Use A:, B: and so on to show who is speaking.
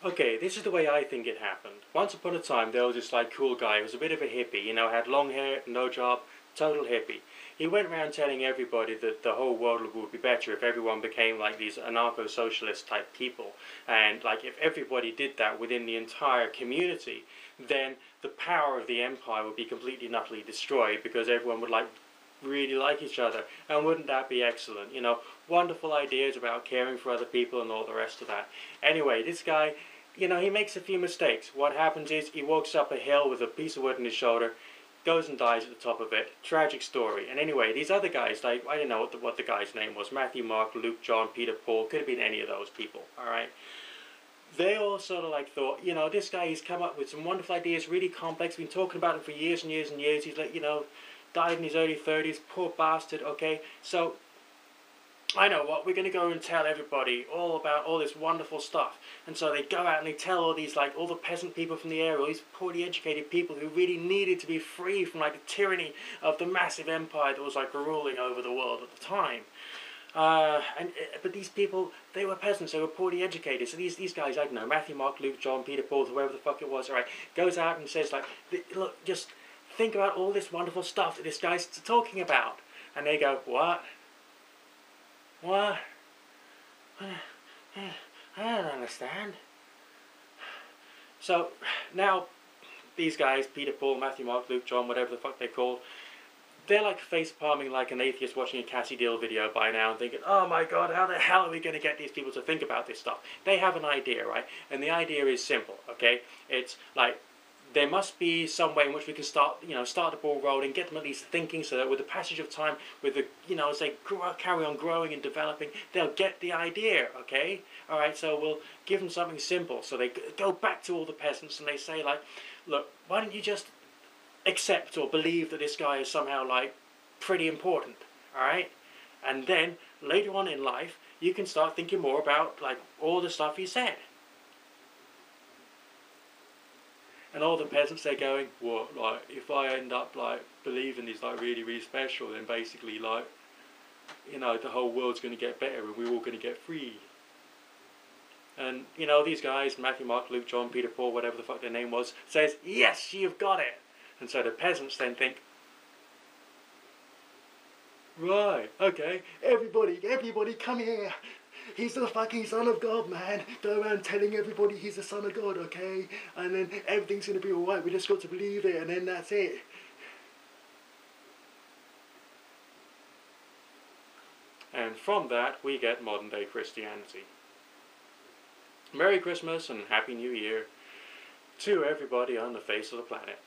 A: Okay, this is the way I think it happened. Once upon a time, there was this like cool guy who was a bit of a hippie, you know, had long hair, no job, total hippie. He went around telling everybody that the whole world would be better if everyone became like these anarcho-socialist type people. And like if everybody did that within the entire community, then the power of the empire would be completely and utterly destroyed because everyone would like really like each other. And wouldn't that be excellent? You know, wonderful ideas about caring for other people and all the rest of that. Anyway, this guy, you know, he makes a few mistakes. What happens is he walks up a hill with a piece of wood in his shoulder, goes and dies at the top of it. Tragic story. And anyway, these other guys, like, I don't know what the guy's name was. Matthew, Mark, Luke, John, Peter, Paul. Could have been any of those people, alright? They all sort of like thought, you know, this guy, he's come up with some wonderful ideas, really complex. Been talking about him for years and years and years. He's like, you know, died in his early 30s. Poor bastard, okay? So I know what, we're going to go and tell everybody all about all this wonderful stuff. And so they go out and they tell all these, like, all the peasant people from the area, all these poorly educated people who really needed to be free from, like, the tyranny of the massive empire that was, like, ruling over the world at the time. But these people, they were peasants, they were poorly educated. So these guys, I don't know, Matthew, Mark, Luke, John, Peter, Paul, whoever the fuck it was, alright, goes out and says, like, look, just think about all this wonderful stuff that this guy's talking about. And they go, what? What? I don't understand. So now these guys, Peter, Paul, Matthew, Mark, Luke, John, whatever the fuck they're called, they're like face palming like an atheist watching a Cassie Deal video by now and thinking, oh my god, how the hell are we going to get these people to think about this stuff? They have an idea, right? And the idea is simple, okay? It's like, there must be some way in which we can start the ball rolling, get them at least thinking, so that with the passage of time, with the, as they carry on growing and developing, they'll get the idea, okay? Alright, so we'll give them something simple. So they go back to all the peasants and they say, like, look, why don't you just accept or believe that this guy is somehow, like, pretty important, alright? And then, later on in life, you can start thinking more about, like, all the stuff he said. And all the peasants, they're going, well, like, if I end up, like, believing he's, like, really, really special, then basically, like, the whole world's going to get better and we're all going to get free. And, these guys, Matthew, Mark, Luke, John, Peter, Paul, whatever the fuck their name was, says, yes, you've got it. And so the peasants then think, right, okay, everybody come here. He's the fucking son of God, man. Go around telling everybody he's the son of God, okay? And then everything's going to be alright. We just got to believe it, and then that's it. And from that, we get modern day Christianity. Merry Christmas and Happy New Year to everybody on the face of the planet.